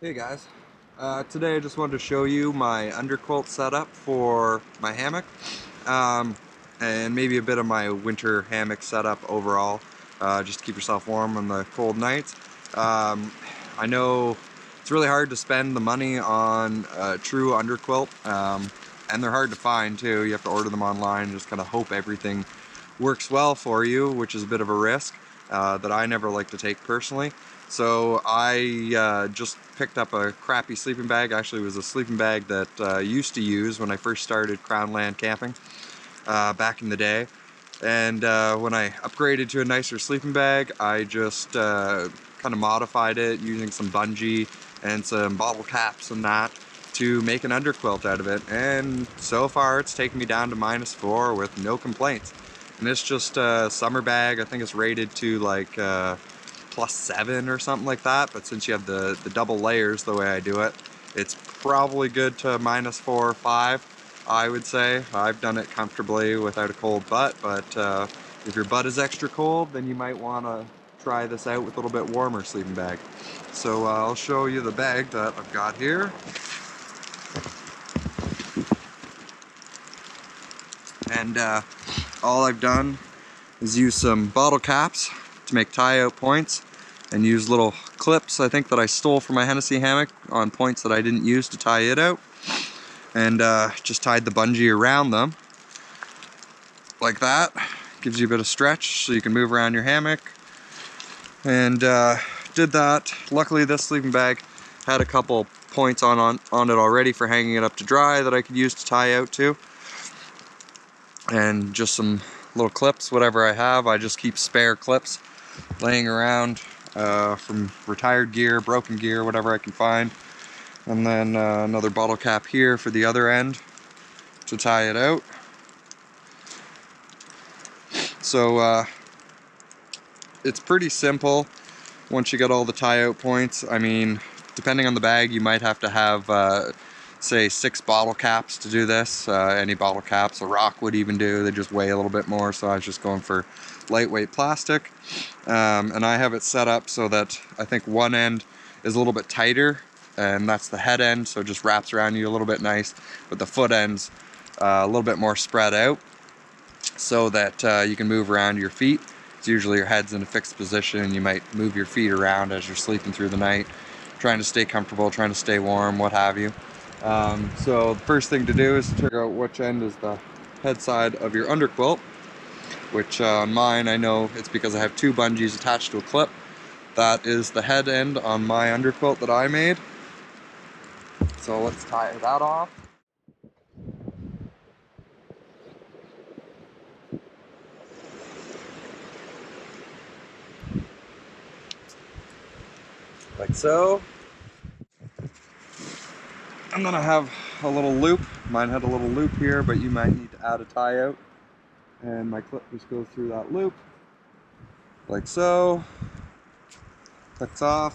Hey guys, today I just wanted to show you my underquilt setup for my hammock, and maybe a bit of my winter hammock setup overall, just to keep yourself warm on the cold nights. I know it's really hard to spend the money on a true underquilt, and they're hard to find too. You have to order them online and just kind of hope everything works well for you, which is a bit of a risk that I never like to take personally. So I just picked up a crappy sleeping bag. Actually, it was a sleeping bag that I used to use when I first started Crown Land camping back in the day. And when I upgraded to a nicer sleeping bag, I just kind of modified it using some bungee and some bottle caps and that to make an underquilt out of it. And so far it's taken me down to -4 with no complaints. And it's just a summer bag. I think it's rated to like +7 or something like that, but since you have the double layers the way I do it, it's probably good to -4 or 5, I would say. I've done it comfortably without a cold butt, but if your butt is extra cold, then you might want to try this out with a little bit warmer sleeping bag. So I'll show you the bag that I've got here. And all I've done is use some bottle caps to make tie-out points and use little clips, I think, that I stole from my Hennessy hammock on points that I didn't use to tie it out, and just tied the bungee around them like that. Gives you a bit of stretch so you can move around your hammock, and did that. Luckily this sleeping bag had a couple points on it already for hanging it up to dry that I could use to tie out to, and just some little clips, whatever I have. I just keep spare clips laying around from retired gear, broken gear, whatever I can find. And then another bottle cap here for the other end to tie it out. So it's pretty simple once you get all the tie out points. I mean, depending on the bag, you might have to have say 6 bottle caps to do this. Any bottle caps, a rock would even do. They just weigh a little bit more, so I was just going for lightweight plastic. And I have it set up so that I think one end is a little bit tighter, and that's the head end, so it just wraps around you a little bit nice, but the foot end's a little bit more spread out so that you can move around your feet. It's usually your head's in a fixed position. You might move your feet around as you're sleeping through the night, trying to stay comfortable, trying to stay warm, what have you. So the first thing to do is to figure out which end is the head side of your underquilt, which on mine, I know it's because I have 2 bungees attached to a clip. That is the head end on my underquilt that I made. So let's tie that off. Like so. I'm gonna have a little loop. Mine had a little loop here, but you might need to add a tie out. And my clip just goes through that loop, like so. Clicks off.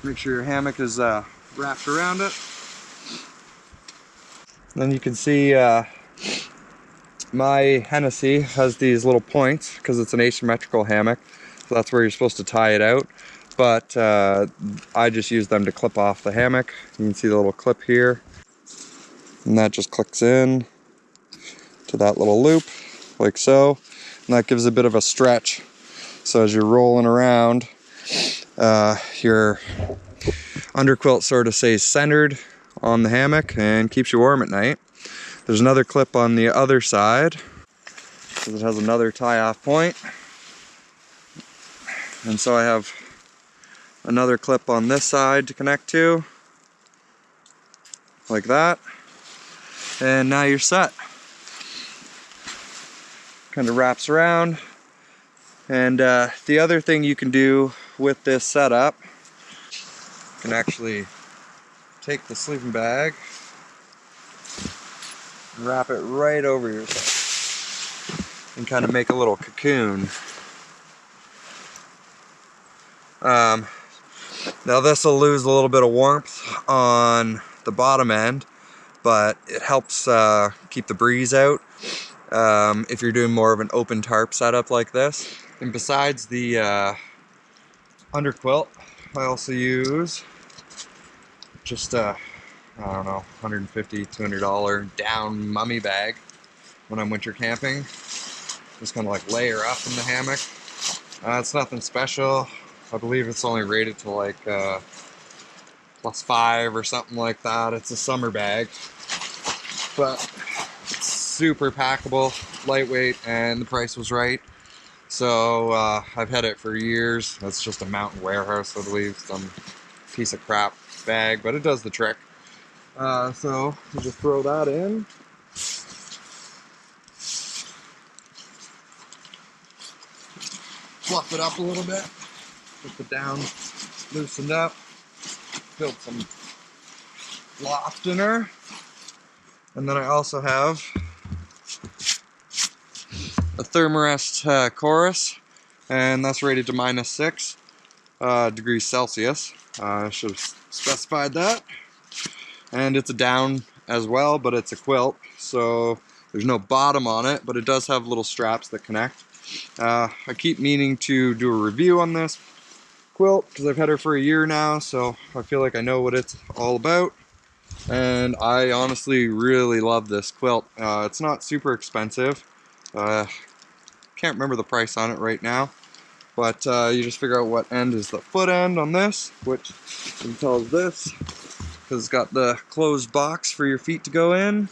Make sure your hammock is wrapped around it. Then you can see my Hennessy has these little points because it's an asymmetrical hammock, so that's where you're supposed to tie it out. But I just use them to clip off the hammock. You can see the little clip here, and that just clicks in to that little loop, like so. And that gives a bit of a stretch. So as you're rolling around, your underquilt sort of stays centered on the hammock and keeps you warm at night. There's another clip on the other side because it has another tie-off point. And so I have another clip on this side to connect to, like that. And now you're set. Kind of wraps around. And the other thing you can do with this setup, you can actually take the sleeping bag and wrap it right over yourself and kind of make a little cocoon. Now this will lose a little bit of warmth on the bottom end, but it helps keep the breeze out if you're doing more of an open tarp setup like this. And besides the Underquilt. I also use just a, I don't know, $150, $200 down mummy bag when I'm winter camping. Just kind of like layer up in the hammock. It's nothing special. I believe it's only rated to like +5 or something like that. It's a summer bag, but it's super packable, lightweight, and the price was right. So I've had it for years. It's just a Mountain Warehouse, I believe, some piece of crap bag, but it does the trick. So you just throw that in. Fluff it up a little bit. Get the down loosened up. Build some loft in her. And then I also have a Thermarest chorus, and that's rated to -6 degrees Celsius. I should have specified that. And it's a down as well, but it's a quilt, so there's no bottom on it, but it does have little straps that connect. I keep meaning to do a review on this quilt because I've had her for a year now, so I feel like I know what it's all about. And I honestly really love this quilt. It's not super expensive. Can't remember the price on it right now, but you just figure out what end is the foot end on this, which you can tell is this, because it's got the closed box for your feet to go in.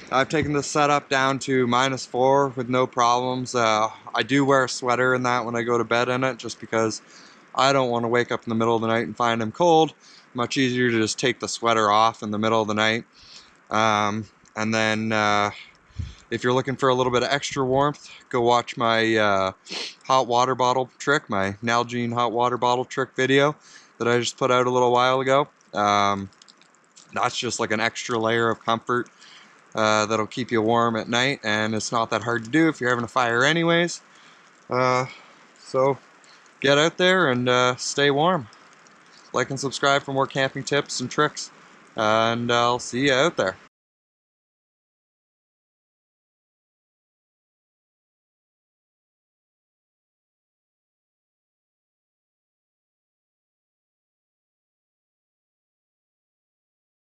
I've taken this setup down to -4 with no problems. I do wear a sweater in that when I go to bed in it, just because I don't want to wake up in the middle of the night and find I'm cold. Much easier to just take the sweater off in the middle of the night. And then if you're looking for a little bit of extra warmth, go watch my hot water bottle trick, my Nalgene hot water bottle trick video that I just put out a little while ago. That's just like an extra layer of comfort that'll keep you warm at night, and it's not that hard to do if you're having a fire anyways. So get out there and stay warm. Like and subscribe for more camping tips and tricks, and I'll see you out there.